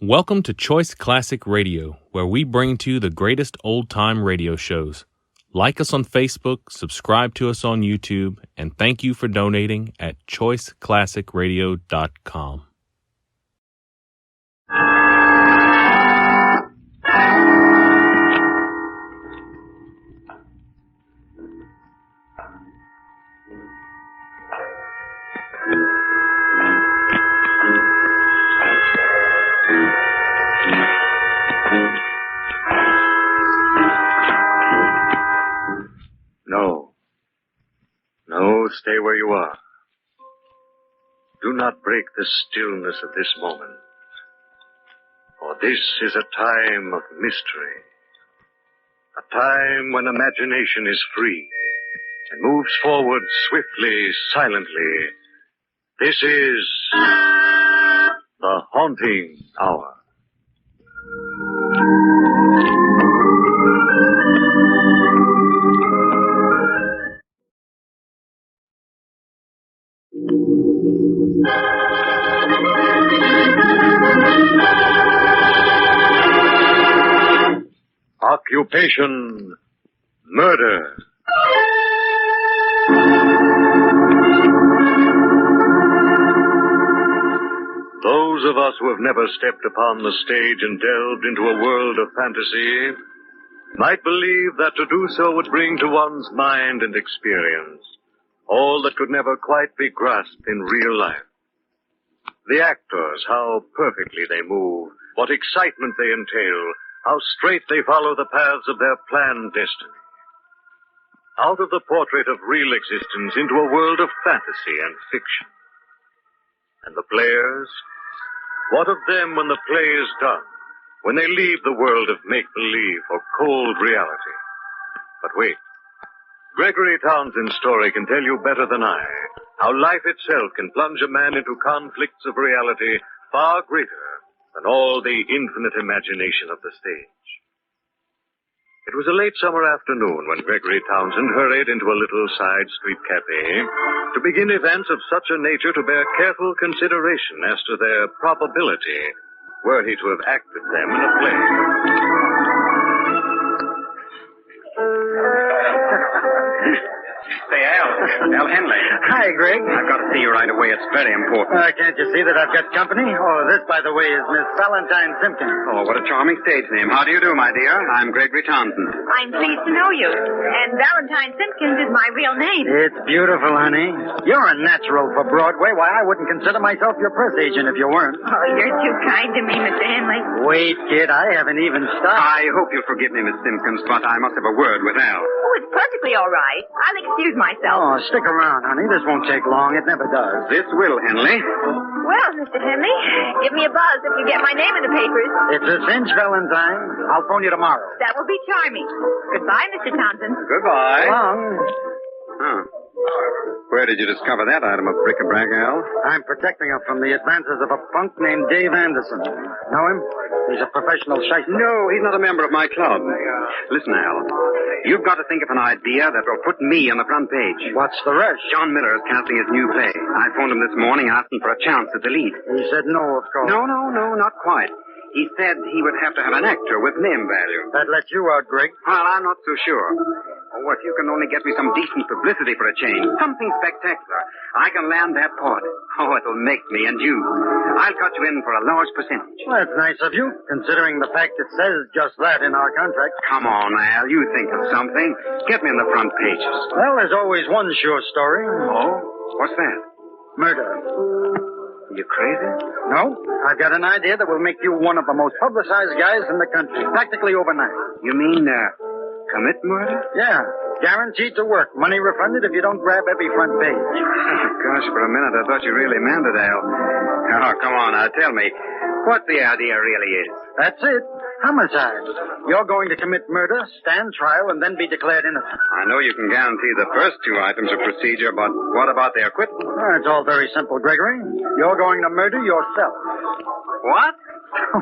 Welcome to Choice Classic Radio, where we bring to you the greatest old-time radio shows. Like us on Facebook, subscribe to us on YouTube, and thank you for donating at choiceclassicradio.com. No, stay where you are. Do not break the stillness of this moment, for this is a time of mystery, a time when imagination is free and moves forward swiftly, silently. This is the haunting hour. Occupation, murder. Those of us who have never stepped upon the stage and delved into a world of fantasy might believe that to do so would bring to one's mind and experience all that could never quite be grasped in real life. The actors, how perfectly they move, what excitement they entail, how straight they follow the paths of their planned destiny. Out of the portrait of real existence into a world of fantasy and fiction. And the players? What of them when the play is done? When they leave the world of make-believe or cold reality? But wait. Gregory Townsend's story can tell you better than I how life itself can plunge a man into conflicts of reality far greater than all the infinite imagination of the stage. It was a late summer afternoon when Gregory Townsend hurried into a little side street cafe to begin events of such a nature to bear careful consideration as to their probability were he to have acted them in a play. Say, Al Henley. Hi, Greg. I've got to see you right away. It's very important. Can't you see that I've got company? Oh, this, by the way, is Miss Valentine Simpkins. Oh, what a charming stage name. How do you do, my dear? I'm Gregory Townsend. I'm pleased to know you. And Valentine Simpkins is my real name. It's beautiful, honey. You're a natural for Broadway. Why, I wouldn't consider myself your press agent if you weren't. Oh, you're too kind to me, Mr. Henley. Wait, kid, I haven't even started. I hope you'll forgive me, Miss Simpkins, but I must have a word with Al. Oh, it's perfectly all right. I'll excuse myself. Oh, stick around, honey. This won't take long. It never does. This will, Henley. Well, Mr. Henley, give me a buzz if you get my name in the papers. It's a cinch, Valentine. I'll phone you tomorrow. That will be charming. Goodbye, Mr. Townsend. Goodbye. Long. Huh. Where did you discover that item of bric-a-brac, Al? I'm protecting her from the advances of a punk named Dave Anderson. Know him? He's a professional shyster. No, he's not a member of my club. Listen, Al, you've got to think of an idea that will put me on the front page. What's the rush? John Miller is casting his new play. I phoned him this morning asking for a chance at the lead. He said no, of course. No, not quite. He said he would have to have an actor with name value. That lets you out, Greg. Well, I'm not so sure. Oh, if you can only get me some decent publicity for a change, something spectacular, I can land that part. Oh, it'll make me and you. I'll cut you in for a large percentage. Well, that's nice of you, considering the fact it says just that in our contract. Come on, Al, you think of something. Get me on the front pages. Well, there's always one sure story. Oh? What's that? Murder. You crazy? No, I've got an idea that will make you one of the most publicized guys in the country, practically overnight. You mean, commit murder? Yeah, guaranteed to work. Money refunded if you don't grab every front page. Gosh, for a minute I thought you really meant it, Al. Oh, come on now, tell me what the idea really is. That's it. Homicide. You're going to commit murder, stand trial, and then be declared innocent. I know you can guarantee the first two items of procedure, but what about the acquittal? Oh, it's all very simple, Gregory. You're going to murder yourself. What?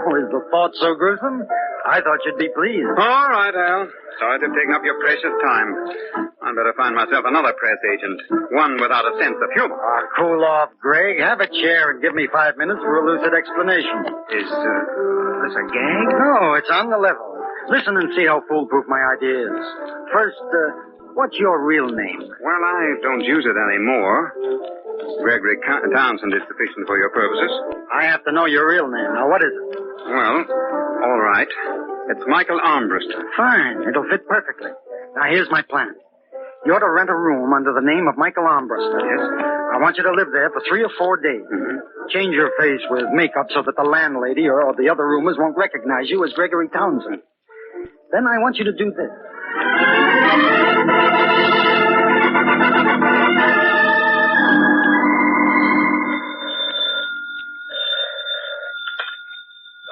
Oh, is the thought so gruesome? I thought you'd be pleased. All right, Al. Sorry to have taken up your precious time. I'd better find myself another press agent. One without a sense of humor. Cool off, Greg. Have a chair and give me 5 minutes for a lucid explanation. Is this a gag? No, it's on the level. Listen and see how foolproof my idea is. First, what's your real name? Well, I don't use it anymore. Gregory Townsend is sufficient for your purposes. I have to know your real name. Now, what is it? Well, all right. It's Michael Armbruster. Fine. It'll fit perfectly. Now, here's my plan. You ought to rent a room under the name of Michael Armbruster. Yes? I want you to live there for 3 or 4 days. Mm-hmm. Change your face with makeup so that the landlady or the other roomers won't recognize you as Gregory Townsend. Then I want you to do this.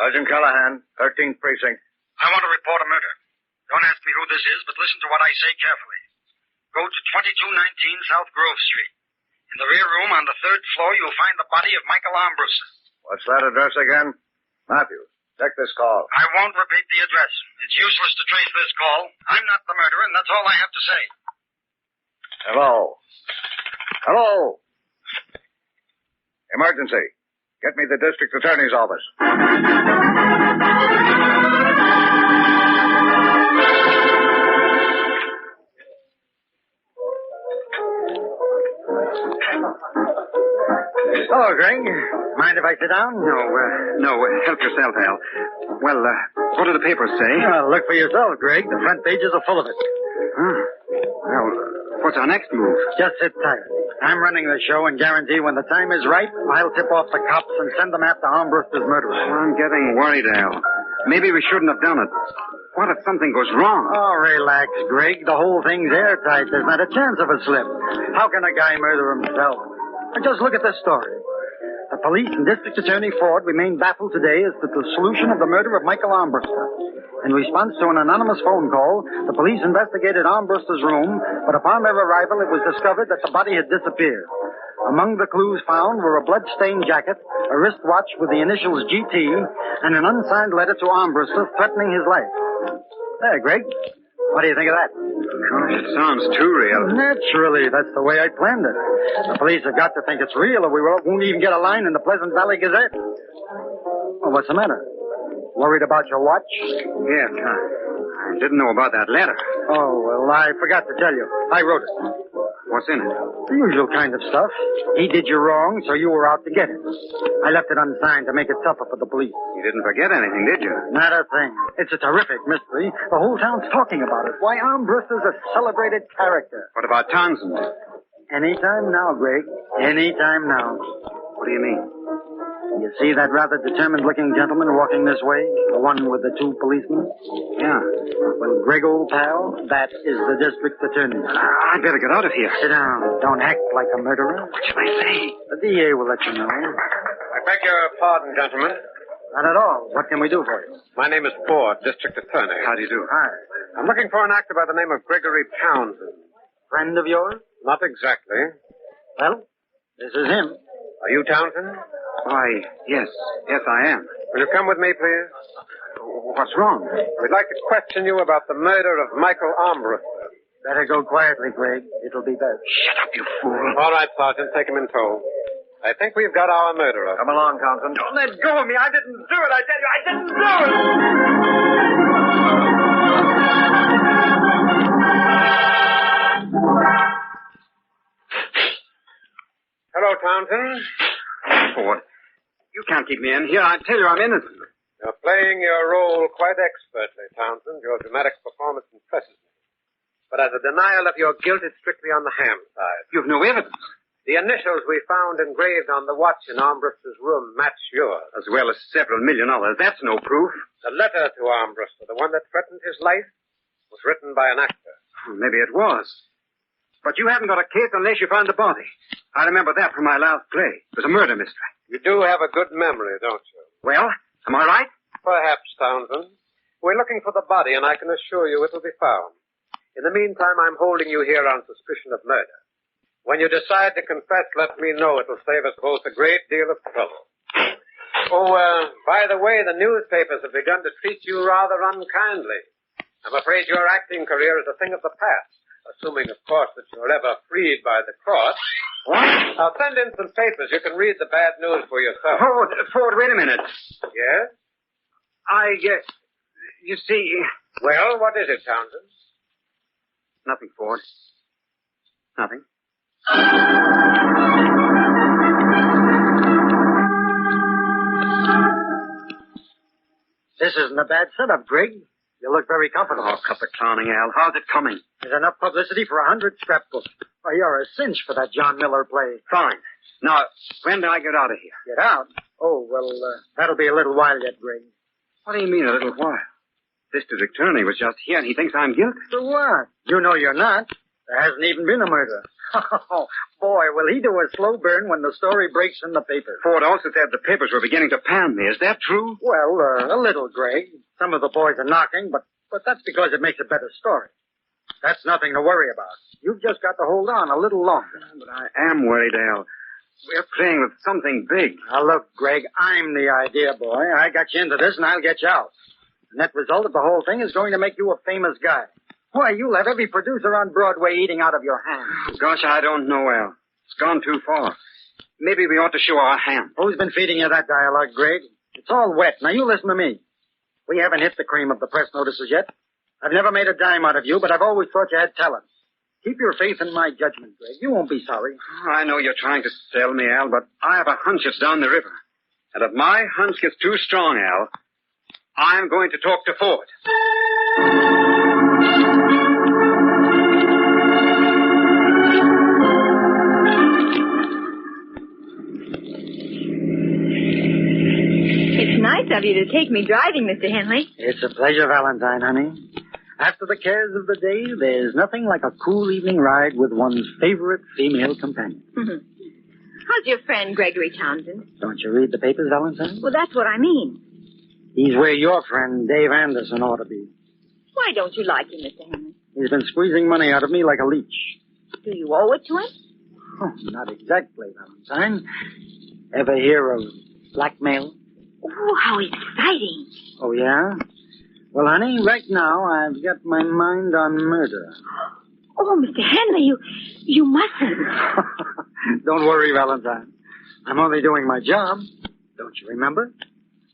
Sergeant Callahan, 13th Precinct. I want to report a murder. Don't ask me who this is, but listen to what I say carefully. Go to 2219 South Grove Street. In the rear room on the 3rd floor, you'll find the body of Michael Armbruster. What's that address again? Matthews, check this call. I won't repeat the address. It's useless to trace this call. I'm not the murderer, and that's all I have to say. Hello. Hello. Emergency. Get me the district attorney's office. Hello, Greg. Mind if I sit down? No, help yourself, Al. Well, what do the papers say? Look for yourself, Greg. The front pages are full of it. Well, what's our next move? Just sit tight. I'm running the show and guarantee when the time is right, I'll tip off the cops and send them after Armbruster's murderer. I'm getting worried, Al. Maybe we shouldn't have done it. What if something goes wrong? Oh, relax, Greg. The whole thing's airtight. There's not a chance of a slip. How can a guy murder himself? Just look at this story. The police and District Attorney Ford remain baffled today as to the solution of the murder of Michael Armbruster. In response to an anonymous phone call, the police investigated Armbruster's room, but upon their arrival, it was discovered that the body had disappeared. Among the clues found were a blood-stained jacket, a wristwatch with the initials GT, and an unsigned letter to Armbruster threatening his life. There, Greg. What do you think of that? Gosh, it sounds too real. Naturally, that's the way I planned it. The police have got to think it's real or we won't even get a line in the Pleasant Valley Gazette. Well, what's the matter? Worried about your watch? Yes, I didn't know about that letter. Oh, well, I forgot to tell you. I wrote it. What's in it? The usual kind of stuff. He did you wrong, so you were out to get him. I left it unsigned to make it tougher for the police. You didn't forget anything, did you? Not a thing. It's a terrific mystery. The whole town's talking about it. Why, Armbruster's a celebrated character. What about Townsend? Anytime now, Greg. Anytime now. What do you mean? You see that rather determined-looking gentleman walking this way? The one with the 2 policemen? Yeah. Well, Greg, old pal, that is the district attorney. I'd better get out of here. Sit down. Don't act like a murderer. What shall I say? The DA will let you know. I beg your pardon, gentlemen. Not at all. What can we do for you? My name is Ford, district attorney. How do you do? Hi. I'm looking for an actor by the name of Gregory Townsend. Friend of yours? Not exactly. Well, this is him. Are you Townsend? Why, yes. Yes, I am. Will you come with me, please? What's wrong? We'd like to question you about the murder of Michael Armbruster. Better go quietly, Greg. It'll be best. Shut up, you fool. All right, Sergeant, take him in tow. I think we've got our murderer. Come along, Townsend. Don't let go of me. I didn't do it. I tell you, I didn't do it. Hello, Townsend. Ford, you can't keep me in here. I tell you, I'm innocent. You're playing your role quite expertly, Townsend. Your dramatic performance impresses me. But as a denial of your guilt, it's strictly on the ham side. You've no evidence. The initials we found engraved on the watch in Armbruster's room match yours. As well as several million others. That's no proof. The letter to Armbruster, the one that threatened his life, was written by an actor. Maybe it was. But you haven't got a case unless you found the body. I remember that from my last play. It was a murder mystery. You do have a good memory, don't you? Well, am I right? Perhaps, Townsend. We're looking for the body, and I can assure you it will be found. In the meantime, I'm holding you here on suspicion of murder. When you decide to confess, let me know. It will save us both a great deal of trouble. Oh, by the way, the newspapers have begun to treat you rather unkindly. I'm afraid your acting career is a thing of the past. Assuming, of course, that you're ever freed by the court. What? I'll send in some papers. You can read the bad news for yourself. Ford, wait a minute. Yes? You see... Well, what is it, Townsend? Nothing, Ford. Nothing. This isn't a bad setup, Greg. You look very comfortable. Oh, cut the clowning, Al. How's it coming? There's enough publicity for 100 scrapbooks. Oh, you're a cinch for that John Miller play. Fine. Now, when do I get out of here? Get out? Oh, well, that'll be a little while yet, Greg. What do you mean, a little while? District attorney was just here, and he thinks I'm guilty. So what? You know you're not. There hasn't even been a murder. Oh, boy, will he do a slow burn when the story breaks in the paper. Ford also said the papers were beginning to pan me. Is that true? Well, a little, Greg. Some of the boys are knocking, but that's because it makes a better story. That's nothing to worry about. You've just got to hold on a little longer. But I am worried, Al. We're playing with something big. Now, look, Greg, I'm the idea boy. I got you into this, and I'll get you out. The net result of the whole thing is going to make you a famous guy. Why, you'll have every producer on Broadway eating out of your hand. Oh, gosh, I don't know, Al. It's gone too far. Maybe we ought to show our hand. Who's been feeding you that dialogue, Greg? It's all wet. Now, you listen to me. We haven't hit the cream of the press notices yet. I've never made a dime out of you, but I've always thought you had talent. Keep your faith in my judgment, Greg. You won't be sorry. Oh, I know you're trying to sell me, Al, but I have a hunch it's down the river. And if my hunch gets too strong, Al, I'm going to talk to Ford. It's nice of you to take me driving, Mr. Henley. It's a pleasure, Valentine, honey. After the cares of the day, there's nothing like a cool evening ride with one's favorite female companion. How's your friend, Gregory Townsend? Don't you read the papers, Valentine? Well, that's what I mean. He's where your friend Dave Anderson ought to be. Why don't you like him, Mr. Henley? He's been squeezing money out of me like a leech. Do you owe it to him? Oh, not exactly, Valentine. Ever hear of blackmail? Oh, how exciting. Oh, yeah? Well, honey, right now I've got my mind on murder. Oh, Mr. Henley, you mustn't. Don't worry, Valentine. I'm only doing my job. Don't you remember?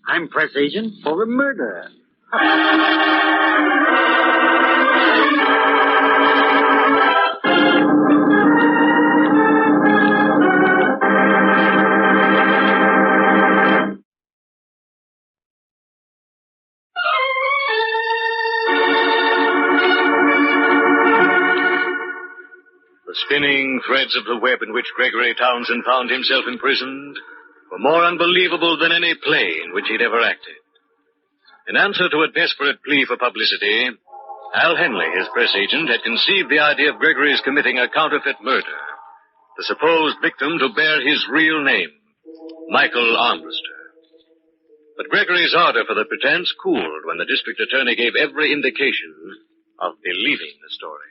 I'm press agent for a murder. The spinning threads of the web in which Gregory Townsend found himself imprisoned were more unbelievable than any play in which he'd ever acted. In answer to a desperate plea for publicity, Al Henley, his press agent, had conceived the idea of Gregory's committing a counterfeit murder, the supposed victim to bear his real name, Michael Armbruster. But Gregory's ardor for the pretense cooled when the district attorney gave every indication of believing the story.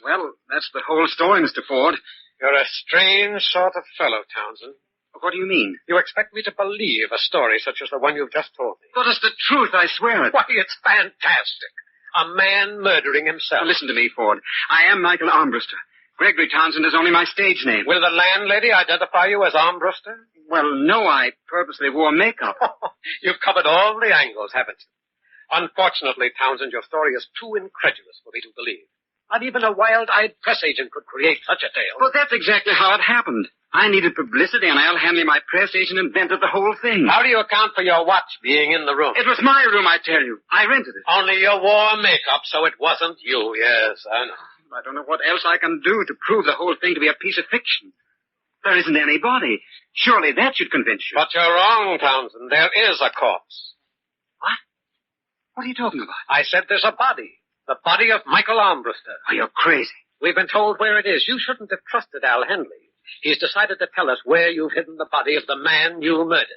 Well, that's the whole story, Mr. Ford. You're a strange sort of fellow, Townsend. What do you mean? You expect me to believe a story such as the one you've just told me? But it's the truth, I swear it. Why, it's fantastic. A man murdering himself. Now, listen to me, Ford. I am Michael Armbruster. Gregory Townsend is only my stage name. Will the landlady identify you as Armbruster? Well, no, I purposely wore makeup. You've covered all the angles, haven't you? Unfortunately, Townsend, your story is too incredulous for me to believe. Not even a wild-eyed press agent could create such a tale. Well, that's exactly how it happened. I needed publicity, and Al Henley, my press agent, invented the whole thing. How do you account for your watch being in the room? It was my room, I tell you. I rented it. Only you wore makeup, so it wasn't you. Yes, I know. I don't know what else I can do to prove the whole thing to be a piece of fiction. There isn't any body. Surely that should convince you. But you're wrong, Townsend. There is a corpse. What? What are you talking about? I said there's a body. The body of Michael Armbruster. Oh, you're crazy. We've been told where it is. You shouldn't have trusted Al Henley. He's decided to tell us where you've hidden the body of the man you murdered.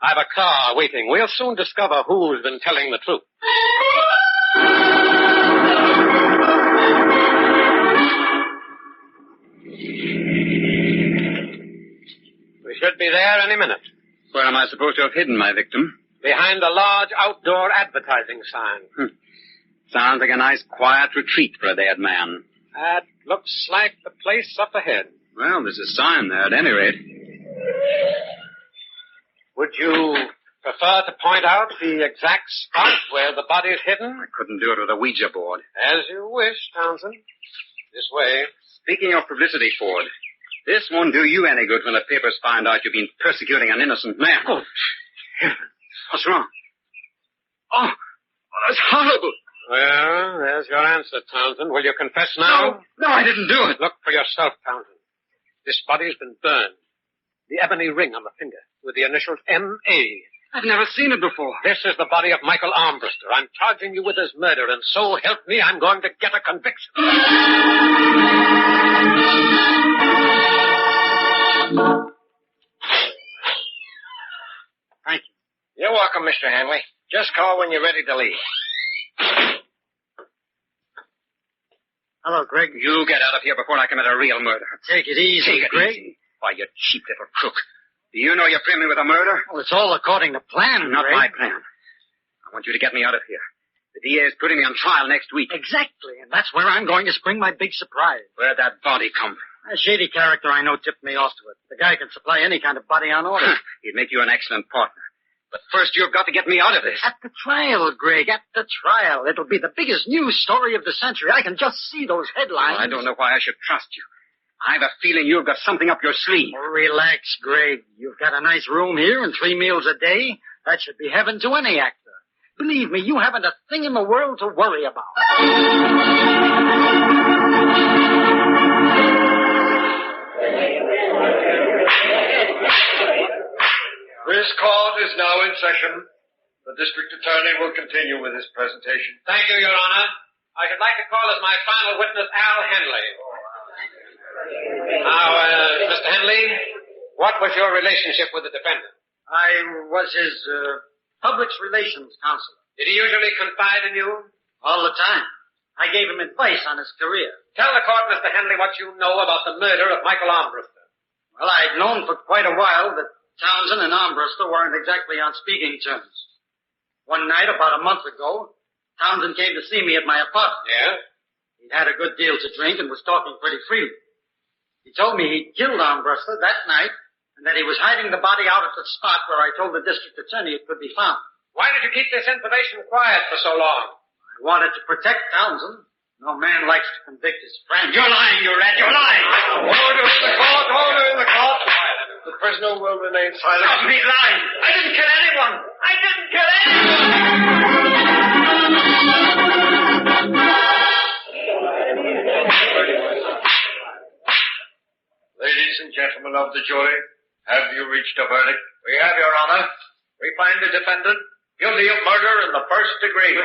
I've a car waiting. We'll soon discover who's been telling the truth. We should be there any minute. Where am I supposed to have hidden my victim? Behind a large outdoor advertising sign. Sounds like a nice quiet retreat for a dead man. That looks like the place up ahead. Well, there's a sign there at any rate. Would you prefer to point out the exact spot where the body is hidden? I couldn't do it with a Ouija board. As you wish, Townsend. This way. Speaking of publicity, Ford, this won't do you any good when the papers find out you've been persecuting an innocent man. Oh, what's wrong? Oh, that's horrible. Well, there's your answer, Townsend. Will you confess now? No, I didn't do it. Look for yourself, Townsend. This body's been burned. The ebony ring on the finger with the initials M.A. I've never seen it before. This is the body of Michael Armbruster. I'm charging you with his murder, and so help me, I'm going to get a conviction. Thank you. You're welcome, Mr. Hanley. Just call when you're ready to leave. Hello, Greg. You get out of here before I commit a real murder. Take it easy, Take it Greg. easy. Why, you cheap little crook. Do you know you're framing me with a murder? Well, it's all according to plan, Not Greg. my plan. I want you to get me out of here. The DA is putting me on trial next week. Exactly, and that's where I'm going to spring my big surprise. Where'd that body come from? A shady character I know tipped me off to it. The guy can supply any kind of body on order. He'd make you an excellent partner. But first you've got to get me out of this. At the trial, Greg, at the trial. It'll be the biggest news story of the century. I can just see those headlines. Well, I don't know why I should trust you. I have a feeling you've got something up your sleeve. Oh, relax, Greg. You've got a nice room here and 3 meals a day. That should be heaven to any actor. Believe me, you haven't a thing in the world to worry about. This court is now in session. The district attorney will continue with his presentation. Thank you, Your Honor. I should like to call as my final witness Al Henley. Now, Mr. Henley, what was your relationship with the defendant? I was his public relations counselor. Did he usually confide in you? All the time. I gave him advice on his career. Tell the court, Mr. Henley, what you know about the murder of Michael Armbruster. Well, I'd known for quite a while that Townsend and Armbruster weren't exactly on speaking terms. One night, about a month ago, Townsend came to see me at my apartment. Yeah? He'd had a good deal to drink and was talking pretty freely. He told me he'd killed Armbruster that night and that he was hiding the body out at the spot where I told the district attorney it could be found. Why did you keep this information quiet for so long? I wanted to protect Townsend. No man likes to convict his friend. You're lying, you rat. You're lying. Order in the court. Order in the court. The prisoner will remain silent. Stop me lying. I didn't kill anyone. I didn't kill anyone. Ladies and gentlemen of the jury, have you reached a verdict? We have, Your Honor. We find the defendant guilty of murder in the first degree.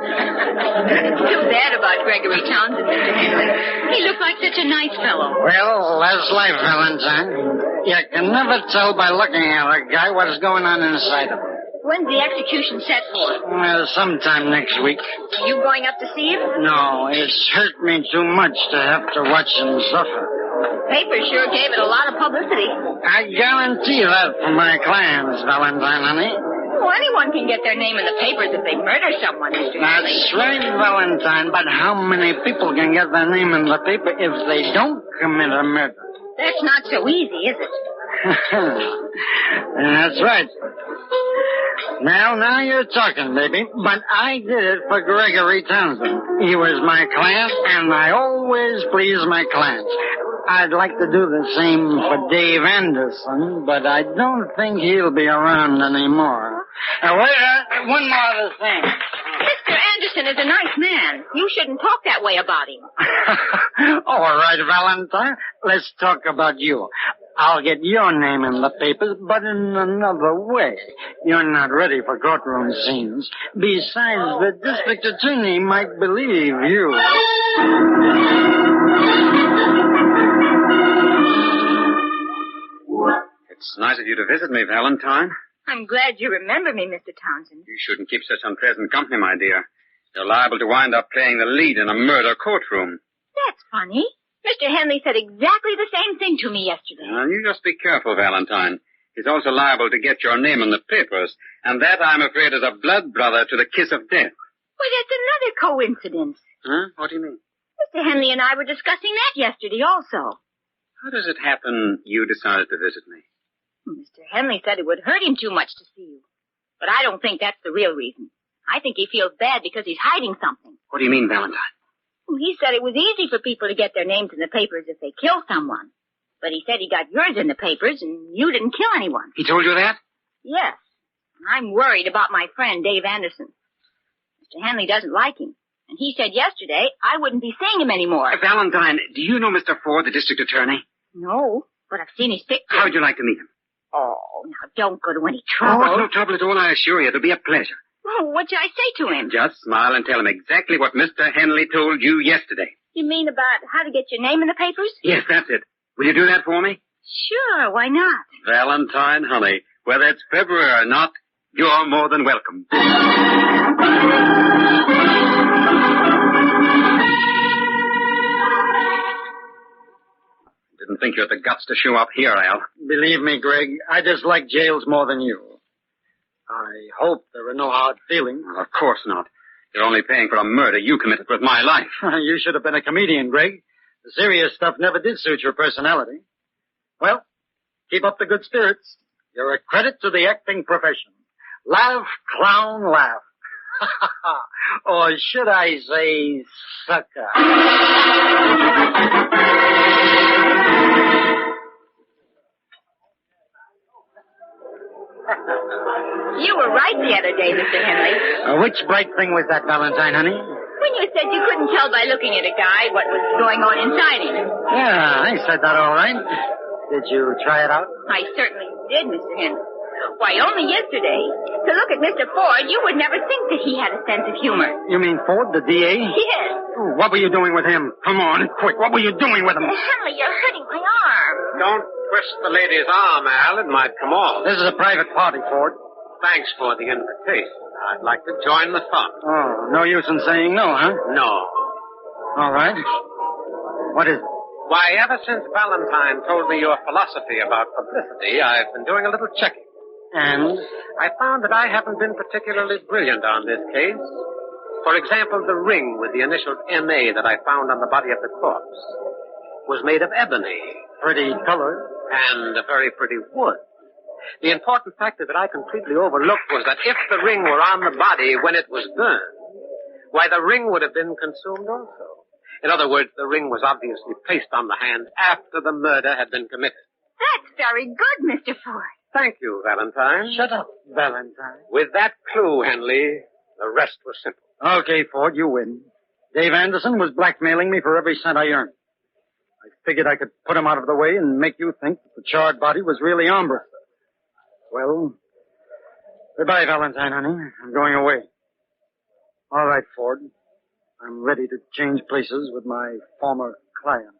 Too bad about Gregory Townsend, Mr. Henley. He looked like such a nice fellow. Well, that's life, Valentine. You can never tell by looking at a guy what's going on inside of him. When's the execution set for? Well, sometime next week. Are you going up to see him? No, it's hurt me too much to have to watch him suffer. Papers sure gave it a lot of publicity. I guarantee that for my clients, Valentine, honey. Well, anyone can get their name in the papers if they murder someone, Mr. Henley. That's right, Valentine, but how many people can get their name in the paper if they don't commit a murder? That's not so easy, is it? That's right. Now you're talking, baby. But I did it for Gregory Townsend. He was my client, and I always please my clients. I'd like to do the same for Dave Anderson, but I don't think he'll be around anymore. Wait, one more other thing. Mr. Anderson is a nice man. You shouldn't talk that way about him. All right, Valentine. Let's talk about you. I'll get your name in the papers, but in another way. You're not ready for courtroom scenes. Besides, the district attorney might believe you. It's nice of you to visit me, Valentine. I'm glad you remember me, Mr. Townsend. You shouldn't keep such unpleasant company, my dear. You're liable to wind up playing the lead in a murder courtroom. That's funny. Mr. Henley said exactly the same thing to me yesterday. You just be careful, Valentine. He's also liable to get your name in the papers, and that, I'm afraid, is a blood brother to the kiss of death. Well, that's another coincidence. Huh? What do you mean? Mr. Henley and I were discussing that yesterday also. How does it happen you decided to visit me? Mr. Henley said it would hurt him too much to see you. But I don't think that's the real reason. I think he feels bad because he's hiding something. What do you mean, Valentine? He said it was easy for people to get their names in the papers if they kill someone. But he said he got yours in the papers and you didn't kill anyone. He told you that? Yes. I'm worried about my friend, Dave Anderson. Mr. Henley doesn't like him. And he said yesterday I wouldn't be seeing him anymore. Valentine, do you know Mr. Ford, the district attorney? No, but I've seen his picture. How'd you like to meet him? Oh, now don't go to any trouble. Oh, it's no trouble at all, I assure you. It'll be a pleasure. Well, what should I say to him? Just smile and tell him exactly what Mr. Henley told you yesterday. You mean about how to get your name in the papers? Yes, that's it. Will you do that for me? Sure, why not? Valentine, honey, whether it's February or not, you're more than welcome. Didn't think you had the guts to show up here, Al. Believe me, Greg, I dislike jails more than you. I hope there are no hard feelings. Well, of course not. You're only paying for a murder you committed with my life. You should have been a comedian, Greg. The serious stuff never did suit your personality. Well, keep up the good spirits. You're a credit to the acting profession. Laugh, clown, laugh. Or should I say, sucker? You were right the other day, Mr. Henley. Which bright thing was that, Valentine, honey? When you said you couldn't tell by looking at a guy what was going on inside him. Yeah, I said that all right. Did you try it out? I certainly did, Mr. Henley. Why, only yesterday. To look at Mr. Ford, you would never think that he had a sense of humor. You mean Ford, the DA? Yes. Oh, what were you doing with him? Come on, quick. What were you doing with him? Henley, you're hurting my arm. Don't twist the lady's arm, Al. It might come off. This is a private party, Ford. Thanks for the invitation. I'd like to join the fun. Oh, no use in saying no, huh? No. All right. What is it? Why, ever since Valentine told me your philosophy about publicity, I've been doing a little checking. And? I found that I haven't been particularly brilliant on this case. For example, the ring with the initials M.A. that I found on the body of the corpse was made of ebony. Pretty color. And a very pretty wood. The important factor that I completely overlooked was that if the ring were on the body when it was burned, why, the ring would have been consumed also. In other words, the ring was obviously placed on the hand after the murder had been committed. That's very good, Mr. Ford. Thank you, Valentine. Shut up, Valentine. With that clue, Henley, the rest was simple. Okay, Ford, you win. Dave Anderson was blackmailing me for every cent I earned. I figured I could put him out of the way and make you think that the charred body was really Amber. Well, goodbye, Valentine, honey. I'm going away. All right, Ford. I'm ready to change places with my former client.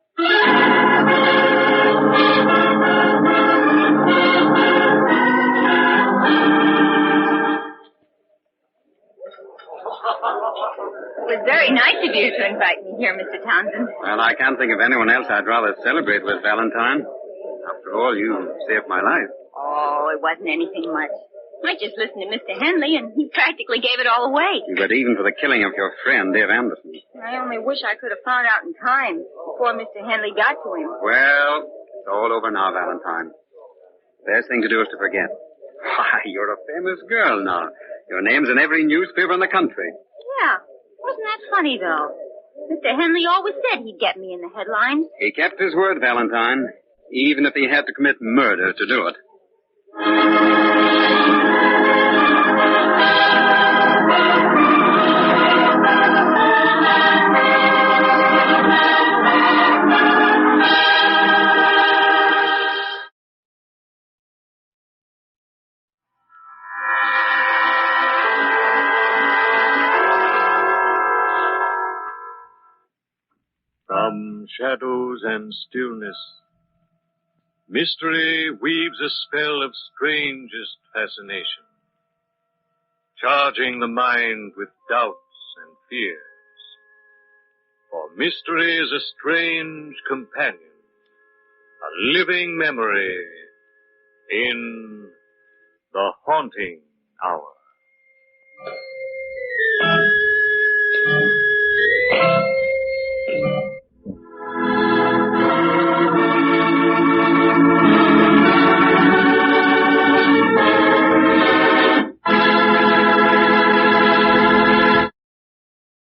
It was very nice of you to invite me here, Mr. Townsend. Well, I can't think of anyone else I'd rather celebrate with, Valentine. After all, you saved my life. Oh, it wasn't anything much. I just listened to Mr. Henley, and he practically gave it all away. But even for the killing of your friend, Dave Anderson. I only wish I could have found out in time before Mr. Henley got to him. Well, it's all over now, Valentine. The best thing to do is to forget. Why, you're a famous girl now. Your name's in every newspaper in the country. Yeah. Wasn't that funny, though? Mr. Henley always said he'd get me in the headlines. He kept his word, Valentine, even if he had to commit murder to do it. From shadows and stillness, mystery weaves a spell of strangest fascination, charging the mind with doubts and fears. For mystery is a strange companion, a living memory in the haunting hour.